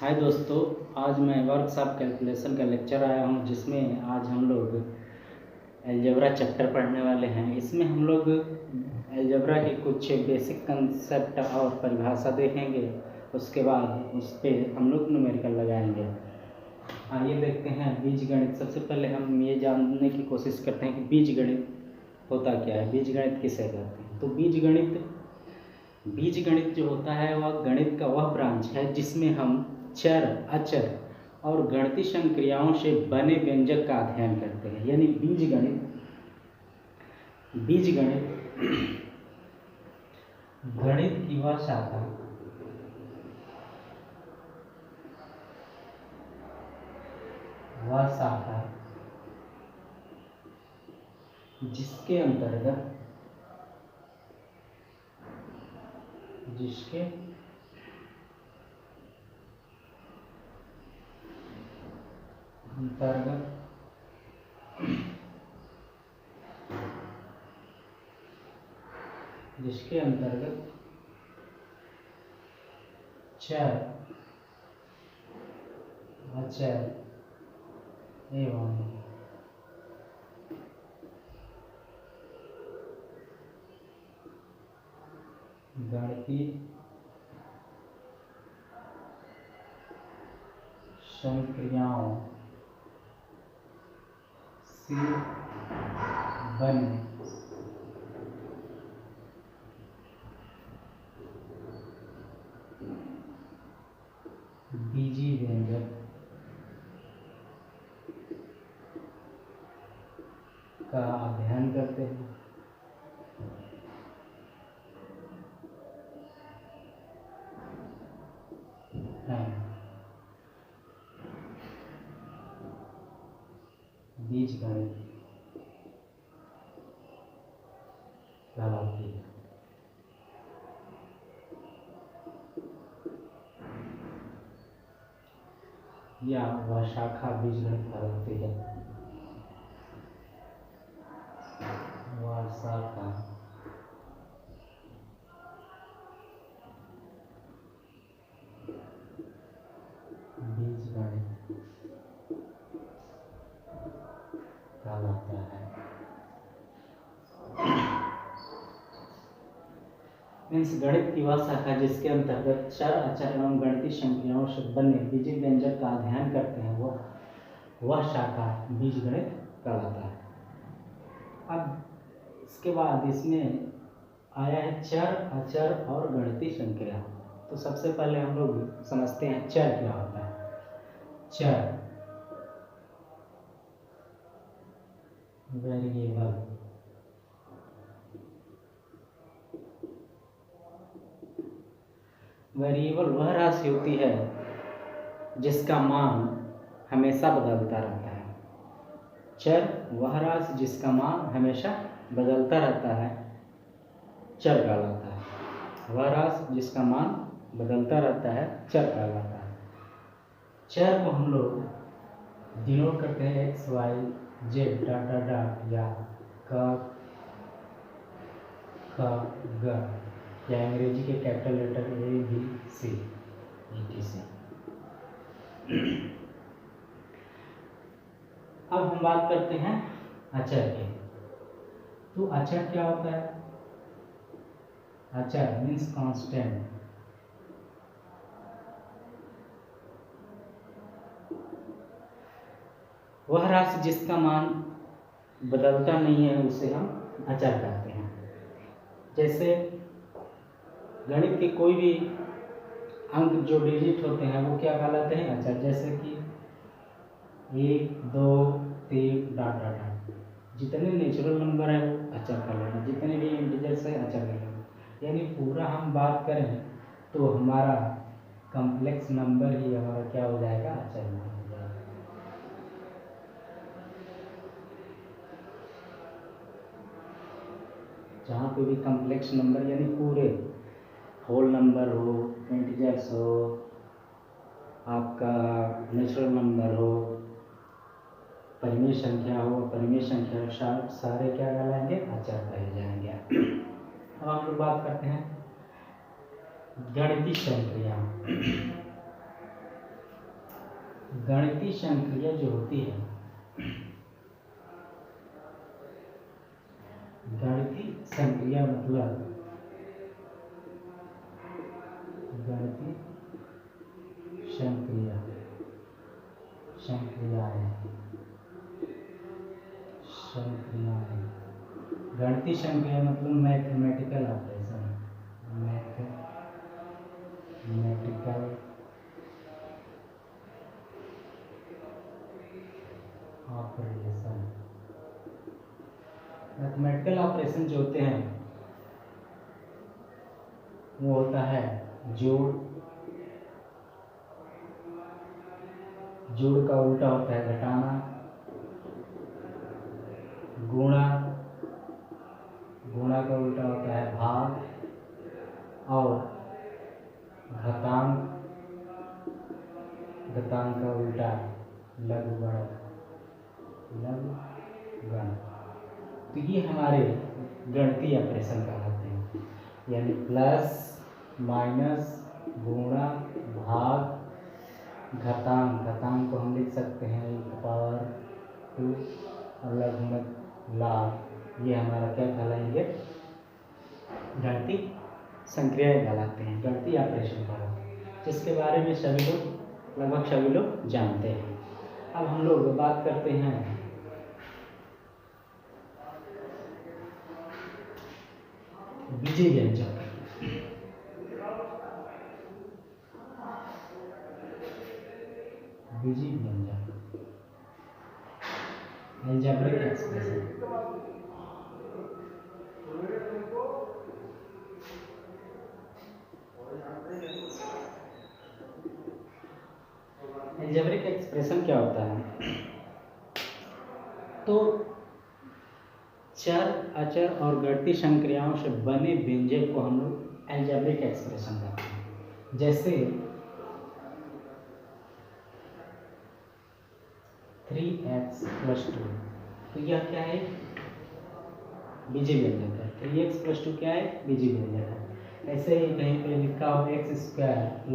हाय दोस्तों, आज मैं वर्कशॉप कैलकुलेशन का लेक्चर आया हूँ जिसमें आज हम लोग अलजेब्रा चैप्टर पढ़ने वाले हैं। इसमें हम लोग अलजेब्रा के कुछ बेसिक कंसेप्ट और परिभाषा देखेंगे। उसके बाद उस पर हम लोग न्यूमेरिकल लगाएंगे। आइए देखते हैं बीजगणित। सबसे पहले हम ये जानने की कोशिश करते हैं कि बीजगणित होता क्या है, बीजगणित किसे कहते हैं। तो बीजगणित जो होता है वह गणित का वह ब्रांच है जिसमें हम चर, अचर और गणितीय संक्रियाओं से बने व्यंजक का अध्ययन करते हैं। यानी बीजगणित गणित की वह शाखा जिसके अंतर्गत चर, अचर एवं गणितीय संक्रियाओं से बने बीजीय व्यंजक का अध्ययन करते हैं। बीजगणित कहलाती है। या वह शाखा बीजगणित कहलाती है। वह शाखा बीजगणित कहलाता है। मीन्स गणित की वह शाखा जिसके अंतर्गत चर, अचर एवं गणितीय संक्रियाओं से बने बीजीय व्यंजक का अध्ययन करते हैं वह शाखा बीजगणित कहलाता है। अब इसके बाद इसमें आया है चर, अचर और गणितीय संक्रिया। तो सबसे पहले हम लोग समझते हैं चर क्या होता है। चर वेरिएबल वह राशि होती है जिसका मान हमेशा बदलता रहता है। चर वह राशि जिसका मान हमेशा बदलता रहता है, चर कहलाता है। वह राशि जिसका मान बदलता रहता है, चर कहलाता है। चर को हम लोग डिनोट करते हैं X, Y, Z, dot dot dot या क, ग या अंग्रेजी के capital letter A, B, C, etc। अब हम बात करते हैं अचर की। तो अचर क्या होता है? अचर मीन्स कांस्टेंट। वह राशि जिसका मान बदलता नहीं है उसे हम अचर कहते हैं। जैसे गणित के कोई भी अंक जो डिजिट होते हैं वो क्या कहलाते हैं? अचर। जैसे कि 1, 2, 3 डॉट डॉट डॉट। जितने नेचुरल नंबर है वो अचर कर लेना, जितने भी इंटीजर्स है अचर कर लेना। यानी पूरा हम बात करें तो हमारा कॉम्प्लेक्स नंबर ही हमारा क्या हो जाएगा? अचर हो जाएगा। जहाँ पे भी कॉम्प्लेक्स नंबर यानी पूरे होल नंबर हो, इंटीजर्स हो, आपका नेचुरल नंबर हो, परिमेय संख्या हो, परिमेय संख्या सारे क्या कहलाएंगे? अचर कहे जाएंगे। अब हम लोग बात करते हैं गणितीय संक्रिया। गणितीय संक्रिया जो होती है, गणितीय संक्रिया मतलब गणितीय संक्रिया, संक्रियाएं, संक्रियाएं, गणितीय संक्रिया मतलब mathematical operation, mathematical operation. Mathematical operation जो होते हैं वो होता है जोड़, जोड़ का उल्टा होता है घटाना, गुणा, गुणा का उल्टा होता है भाग, और घातांक, घातांक का उल्टा लघुगणक, लघुगणक। तो ये हमारे गणितीय ऑपरेशन कहलाते हैं, यानी प्लस, माइनस, गुणा, भाग, घातांक, घातांक को हम लिख सकते हैं पावर 2, और लघुगणक लाभ। ये हमारा क्या कहलाएंगे, गणितीय संक्रियाएं कहलाते हैं, गणितीय ऑपरेशन कहलाते हैं, जिसके बारे में सभी लोग, लगभग सभी लोग जानते हैं। अब हम लोग बात करते हैं बीजीय व्यंजक। बीजीय व्यंजक, अलजेब्रिक एक्सप्रेशन। अलजेब्रिक एक्सप्रेशन क्या होता है? तो चर, अचर और गणितीय संक्रियाओं से बने व्यंजक को हम लोग अलजेब्रिक एक्सप्रेशन कहते हैं। जैसे 3x + 2, तो यह क्या है, बीजीय व्यंजक है। 3x + 2 क्या है, बीजीय व्यंजक है। ऐसे ही कहीं पे लिखा हो x² +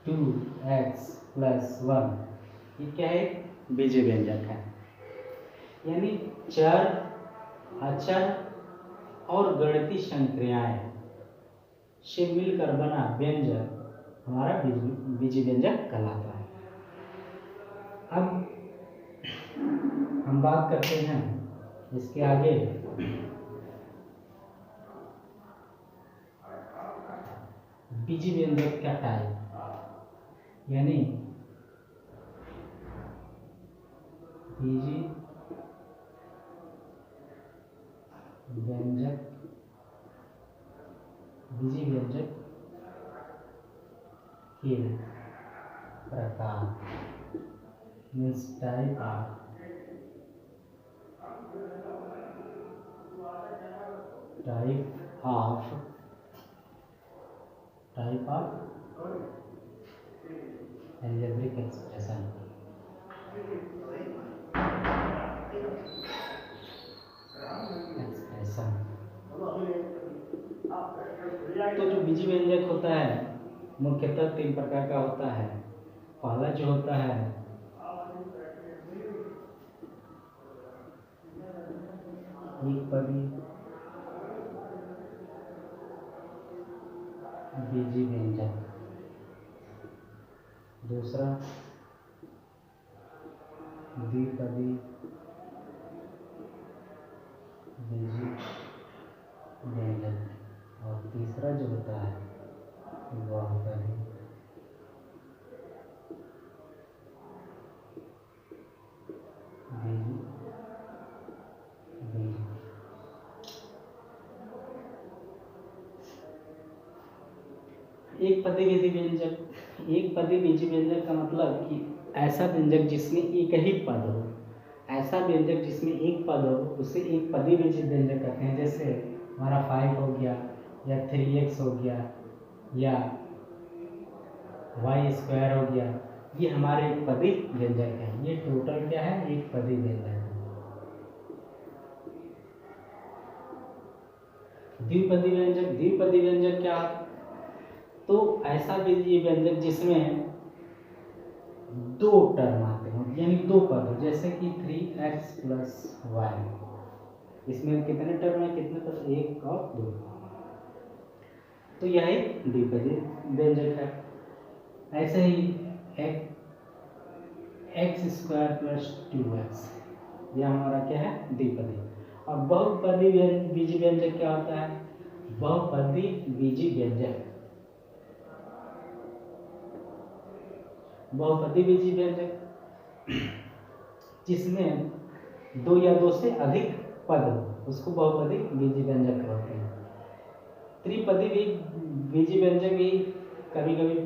2x + 1, ये क्या है, बीजीय व्यंजक है। यानी चर, अचर और गणितीय संक्रियाएं से मिलकर बना व्यंजक हमारा बीजीय व्यंजक कहलाता है। अब हम बात करते हैं इसके आगे बीजीय व्यंजक का टाइप, यानी बीजीय व्यंजक, बीजीय व्यंजक के प्रकार, means type of, type of, type of algebraic expression. तो जो बीजीय व्यंजक होता है मुख्यतः 3 प्रकार का होता है। पहला जो होता है एकपदी बीजीय व्यंजक, दूसरा द्विपदी बीजीय व्यंजक, और तीसरा जो होता है वह होता है एक पदी बीजीय व्यंजक। एक पदी बीजीय व्यंजक का मतलब कि ऐसा व्यंजक जिसमें एक ही पद हो, ऐसा व्यंजक जिसमें एक पद हो उसे एक पदी बीजीय व्यंजक कहते हैं। जैसे हमारा 5 हो गया, या 3x हो गया, या y² हो गया, ये हमारे एक पदी व्यंजक हैं। ये टोटल क्या है, एक पदी व्यंजक है। द्विपदी व्यंजक, द्विपदी व्यंजक क्या, तो ऐसा बीजीय व्यंजक जिसमें दो टर्म आते हो, यानी दो पद हो, जैसे कि 3x + y, इसमें कितने टर्म है, कितने पद, 1 और 2, तो यह एक द्विपदी व्यंजक है। ऐसे ही x² + 2x, यह हमारा क्या है, द्विपदी। और बहुपदी बीजी व्यंजक क्या होता है, बहुपदी बीजी व्यंजक, बहुपदी बीजी व्यंजक जिसमें 2 या 2 से अधिक पद हो, उसको बहुपदी बीजी व्यंजक कहते हैं। त्रिपदी बीजी व्यंजक भी कभी कभी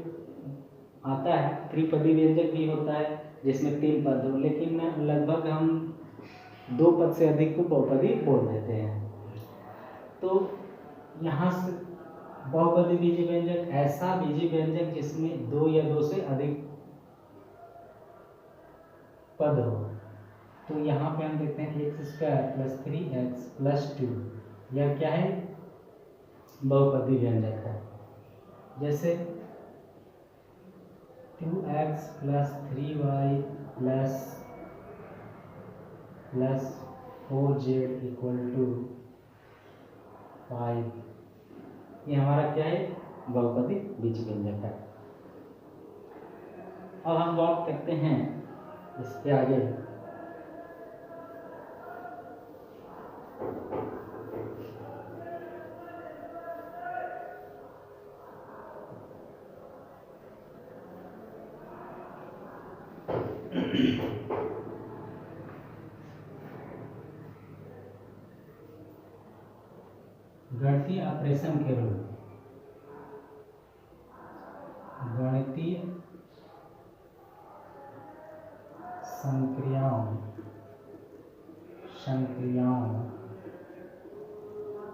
आता है, त्रिपदी व्यंजक भी होता है जिसमें 3 पद हो, लेकिन लगभग हम 2 पद से अधिक को बहुपदी बोल देते हैं। तो यहाँ से बहुपदी बीजी व्यंजक ऐसा बीजी व्यंजक जिसमें 2 या 2 से अधिक पद हो। तो यहाँ पे हम देखते हैं x² + 3x + 2, यह क्या है, बहुपदी व्यंजक है। जैसे 2x + 3y + 4z = 5, ये हमारा क्या है, बहुपदी बीजी व्यंजक है। अब हम बात करते हैं इसके आगे, गणितीय ऑपरेशन के रूल, गणितीय संक्रियाओं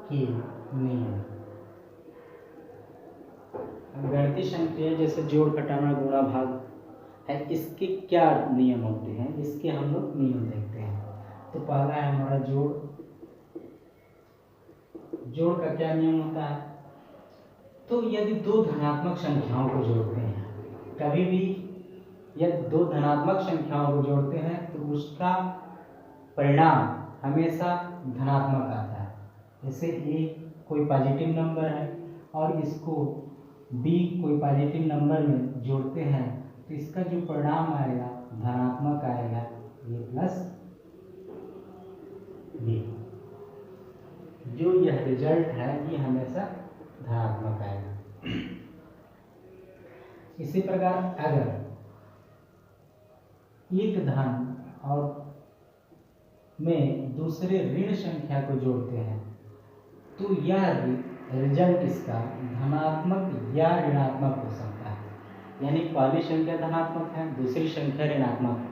के नियम। गणितीय संक्रिया जैसे जोड़, घटाना, गुणा, भाग है, इसके क्या नियम होते हैं, इसके हम लोग नियम देखते हैं। तो पहला है हमारा जोड़। जोड़ का क्या नियम होता है, तो यदि 2 धनात्मक संख्याओं को जोड़ते हैं, कभी भी यदि 2 धनात्मक संख्याओं को जोड़ते हैं तो उसका परिणाम हमेशा धनात्मक आता है। जैसे a कोई पॉजिटिव नंबर है और इसको b कोई पॉजिटिव नंबर में जोड़ते हैं, तो इसका जो परिणाम आएगा धनात्मक आएगा, a + b, जो यह रिजल्ट है ये हमेशा धनात्मक आएगा। इसी प्रकार अगर एक धन और में दूसरे ऋण संख्या को जोड़ते हैं तो यह रिजल्ट इसका धनात्मक या ऋणात्मक हो सकता है। यानी पहली संख्या धनात्मक है, दूसरी संख्या ऋणात्मक है,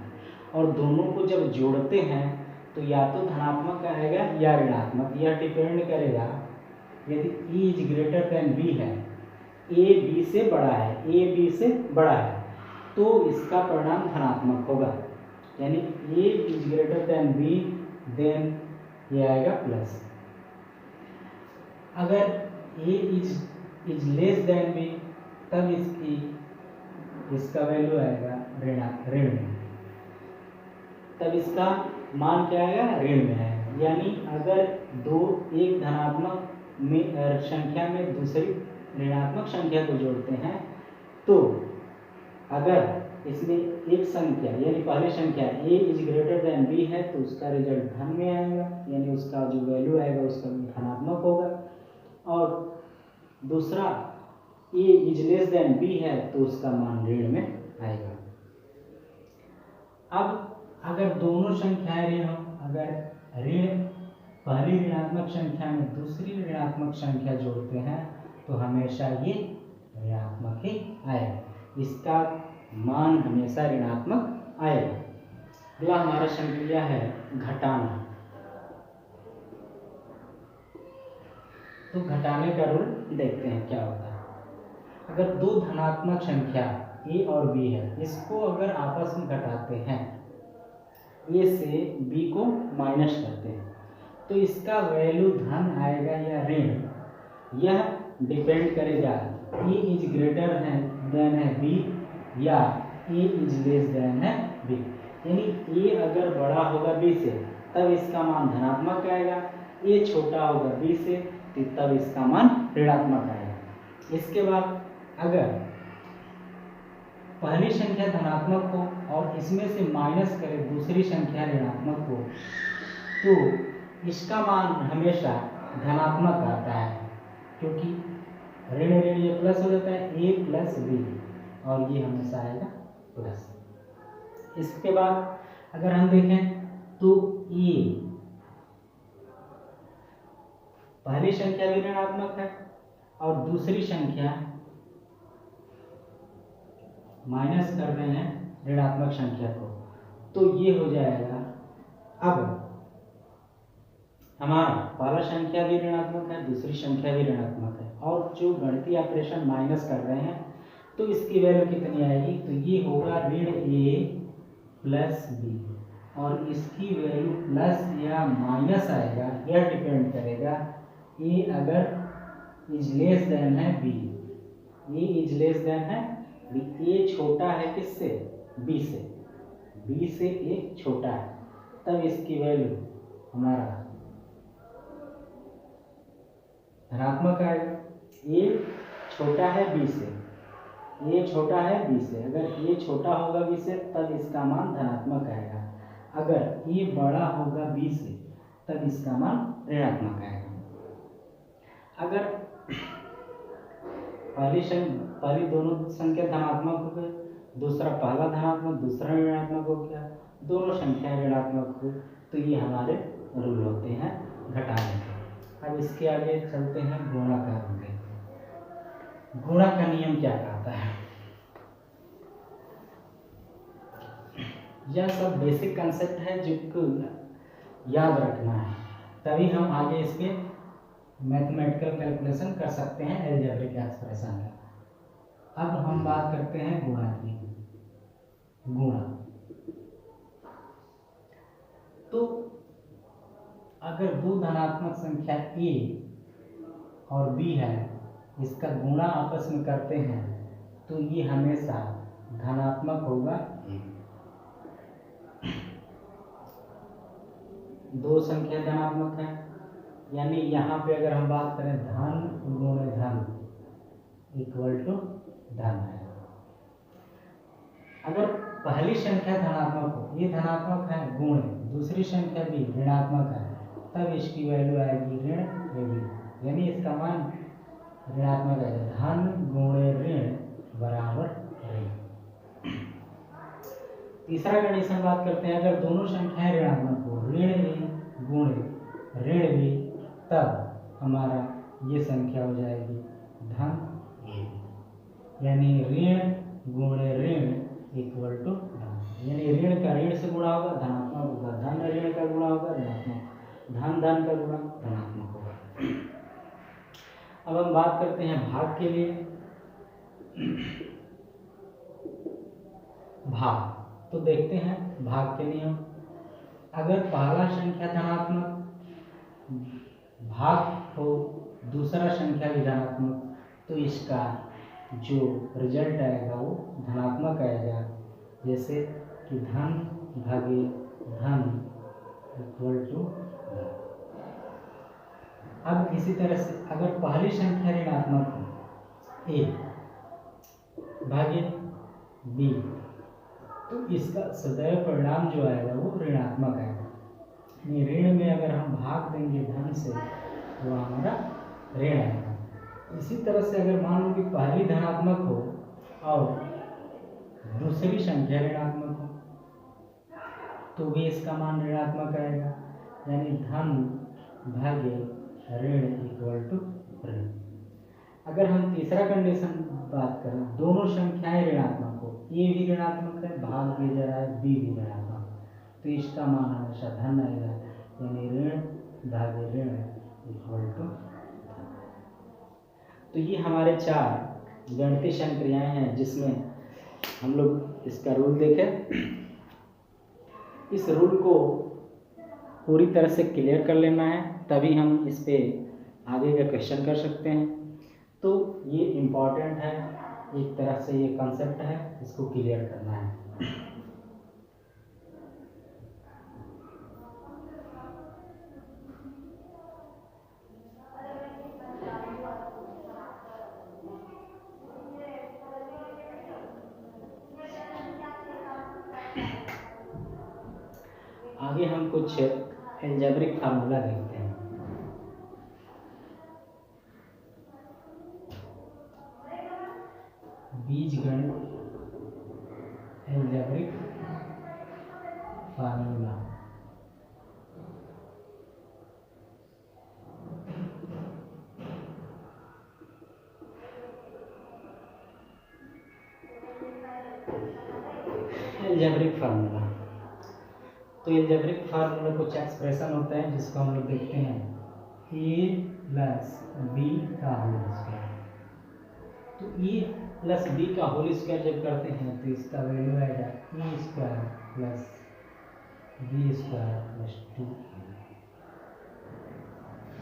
और दोनों को जब जोड़ते हैं तो या तो धनात्मक आएगा या ऋणात्मक। यह डिपेंड करेगा, यदि a > b है, a b से बड़ा है, a b से बड़ा है, तो इसका परिणाम धनात्मक होगा। यानी a b, देन ये आएगा प्लस। अगर a is less then b, तब इसका वैल्यू आएगा ऋण में, तब इसका मान क्या आएगा, ऋण में है। यानी अगर एक धनात्मक संख्या में दूसरी ऋणात्मक संख्या को जोड़ते हैं, तो अगर इसमें एक संख्या यानी पहली संख्या a > b है तो उसका रिजल्ट धन में आएगा, यानी उसका जो वैल्यू आएगा उसका धनात्मक होगा। और दूसरा a is less then b है तो उसका मान ऋण में आएगा। अब अगर दोनों संख्याएं ऋण हो, अगर पहली ऋणात्मक संख्या में दूसरी ऋणात्मक संख्या जोड़ते हैं तो हमेशा ये ऋणात्मक ही आएगा, इसका मान हमेशा ऋणात्मक आएगा। अगला हमारा संक्रिया है घटाना। तो घटाने का रूल देखते हैं क्या होता है। अगर 2 धनात्मक संख्या a और b है, इसको अगर आपस में घटाते हैं, a से b को माइनस करते हैं, तो इसका वैल्यू धन आएगा या ऋण, यह डिपेंड करेगा a is greater than b या ए इज लेस देन है बी, यानी ए अगर बड़ा होगा बी से तब इसका मान धनात्मक आएगा, ए छोटा होगा बी से तो तब इसका मान ऋणात्मक आएगा। इसके बाद अगर पहली संख्या धनात्मक हो और इसमें से माइनस करें दूसरी संख्या ऋणात्मक हो तो इसका मान हमेशा धनात्मक आता है, क्योंकि ऋण ऋण ये प्लस हो जाता है, ए प्लस बी, और ये हमेशा आएगा प्लस। इसके बाद अगर हम देखें तो ए पहली संख्या भी ऋणात्मक है और दूसरी संख्या माइनस कर रहे हैं ऋणात्मक संख्या को, तो ये हो जाएगा। अब हमारा पहला संख्या भी ऋणात्मक है, दूसरी संख्या भी ऋणात्मक है, और जो गणितीय ऑपरेशन माइनस कर रहे हैं तो इसकी वैल्यू कितनी आएगी, तो ये होगा ऋण ए प्लस बी, और इसकी वैल्यू प्लस या माइनस आएगा, यह डिपेंड करेगा ए अगर इज लेस देन है B, A is less than है बी, ए छोटा है किससे, बी से, बी से ए छोटा है, तब इसकी वैल्यू हमारा धनात्मक आएगा। ए छोटा है बी से, ए छोटा है बी से, अगर ए छोटा होगा बी से तब इसका मान धनात्मक आएगा, अगर ए बड़ा होगा बी से तब इसका मान ऋणात्मक आएगा। अगर पहली दोनों संख्या धनात्मक हो गए, दूसरा पहला धनात्मक दूसरा ऋणात्मक हो गया, दोनों संख्याएं ऋणात्मक हो, तो ये हमारे रूल होते हैं घटाने के। अब इसके आगे चलते हैं गुणा का रूल। गुणा का नियम क्या कहता है, यह सब बेसिक कंसेप्ट है जिनको याद रखना है, तभी हम आगे इसके मैथमेटिकल कैलकुलेशन कर सकते हैं एल्जेब्रिक एक्सप्रेशन का। अब हम बात करते हैं गुणा की। गुणा तो अगर दो धनात्मक संख्या ए और बी है, इसका गुणा आपस में करते हैं तो ये हमेशा धनात्मक होगा। दो संख्या धनात्मक है, यानी यहाँ पे अगर हम बात करें धन गुणे धन इक्वल टू धन है। अगर पहली संख्या धनात्मक हो, ये धनात्मक है गुणे, दूसरी संख्या भी ऋणात्मक है, तब इसकी वैल्यू आएगी ऋण ए बी, यानी इसका मान ऋणात्मक आएगा। धन गुणे ऋण बराबर ऋण। तीसरा कंडीशन बात करते हैं, अगर दोनों संख्याएं ऋणात्मक हो, ऋण ए गुणे ऋण बी, तब हमारा ये संख्या हो जाएगी धन ए, यानी ऋण गुणे ऋण इक्वल टू धन, यानी ऋण का ऋण से गुणा होगा धनात्मक होगा, धन ऋण का गुणा होगा ऋणात्मक, धन धन का गुणा धनात्मक होगा। अब हम बात करते हैं भाग के लिए। भाग तो देखते हैं भाग के नियम। अगर पहला संख्या धनात्मक भाग हो दूसरा संख्या भी धनात्मक, तो इसका जो रिजल्ट आएगा वो धनात्मक आएगा, जैसे कि धन भागे धन इक्वल टू। अब इसी तरह से अगर पहली संख्या ऋणात्मक हो, ए भागे बी, तो इसका सदैव परिणाम जो आएगा वो ऋणात्मक आएगा। ऋण में अगर हम भाग देंगे धन से तो हमारा ऋण आएगा। इसी तरह से अगर मान लो कि पहली धनात्मक हो और दूसरी संख्या ऋणात्मक हो, तो भी इसका मान ऋणात्मक आएगा, यानी धन भागे ऋण इक्वल टू ऋण। अगर हम तीसरा कंडीशन बात करें, दोनों संख्याएं ऋणात्मक हो, ए भी ऋणात्मक है, भाग भी जा रहा है, बी भी ऋणात्मक, तो इसका मान हमेशा धन आएगा, यानी ऋण भागे ऋण इक्वल टू। तो ये हमारे चार गणितीय संक्रियाएं हैं जिसमें हम लोग इसका रूल देखें। इस रूल को पूरी तरह से क्लियर कर लेना है, तभी हम इस पे आगे का क्वेश्चन कर सकते हैं। तो ये इम्पॉर्टेंट है, एक तरह से ये कंसेप्ट है, इसको क्लियर करना है। आगे हम कुछ एल्जेब्रिक फार्मूला देखते हैं। बीजगणित एल्जेब्रिक फार्मूला। एल्जेब्रिक फार्मूला, तो एल्जेब्रिक फार्मूला कुछ एक्सप्रेशन होता है जिसको हम लोग देखते हैं a प्लस बी का होल स्क्वायर। तो a प्लस बी का होल स्क्वायर जब करते हैं तो इसका वैल्यू आएगा A square plus B square plus 2।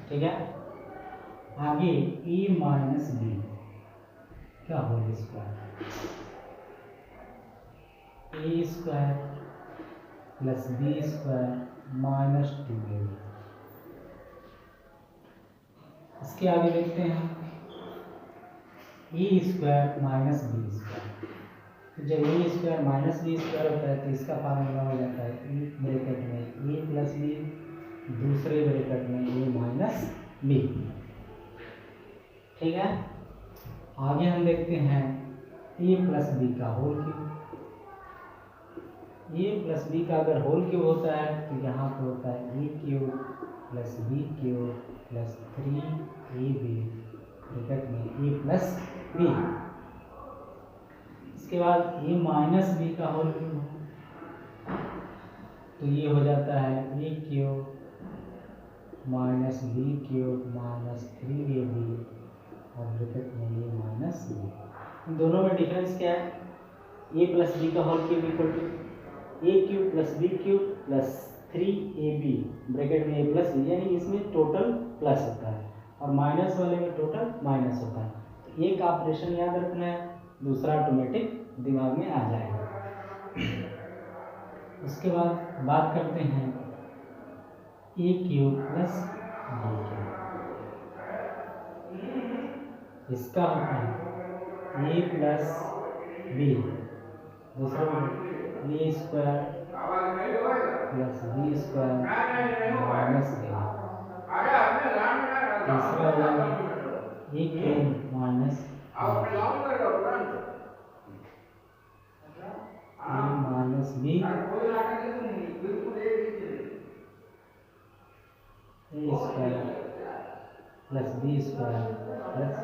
ठीक है, आगे a माइनस बी का whole square, A square plus B square minus 2ab। इसके आगे देखते हैं A square minus B square. तो जब A square minus B square होता है तो इसका फार्मूला हो जाता है ए ब्रैकेट में ए प्लस बी, दूसरे ब्रैकेट में ए माइनस बी। ठीक है, आगे हम देखते हैं ए प्लस बी का होल क्यूब। ए प्लस बी का अगर होल क्यूब होता है तो यहाँ पे होता है A cube plus B cube plus 3ab bracket में ए प्लस बी। इसके बाद ए माइनस बी का होल क्यूब, तो ये हो जाता है A cube minus B cube minus 3ab और ब्रैकेट में ए माइनस बी। इन दोनों में डिफरेंस क्या है? ए प्लस बी का whole cube equal to A cube plus B cube plus 3ab bracket में ए प्लस बी, यानी इसमें टोटल प्लस होता है और माइनस वाले में टोटल माइनस होता है। तो एक ऑपरेशन याद रखना है, दूसरा ऑटोमेटिक दिमाग में आ जाएगा। उसके बाद बात करते हैं A cube plus B cube. इसका होता है ए प्लस बी, दूसरा A square plus B square minus B, तीसरा वाला A cube minus A minus B A square plus B square plus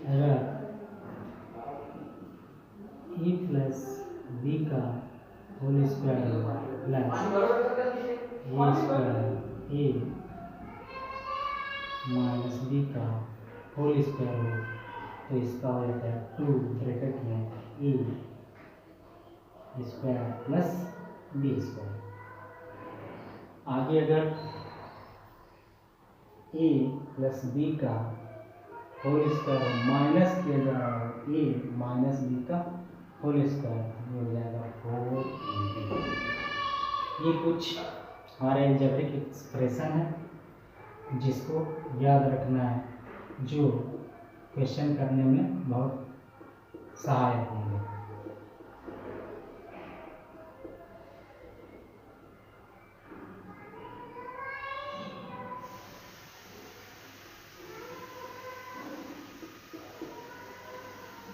A. A plus B का whole square plus A square A minus B का whole square हो तो इसका हो जाता है 2 ब्रैकेट में A square plus B square. आगे अगर ए प्लस बी का होल स्क्वायर माइनस किया जा रहा है ए माइनस बी का होल स्क्वायर, ये हो जाएगा 4ab। ये कुछ हमारे एल्जेब्रिक एक्सप्रेशन है जिसको याद रखना है, जो क्वेश्चन करने में बहुत सहायक होंगे।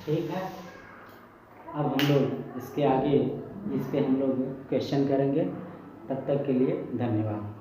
ठीक है, अब हम लोग इसके आगे इस पे हम लोग क्वेश्चन करेंगे। तब तक के लिए धन्यवाद।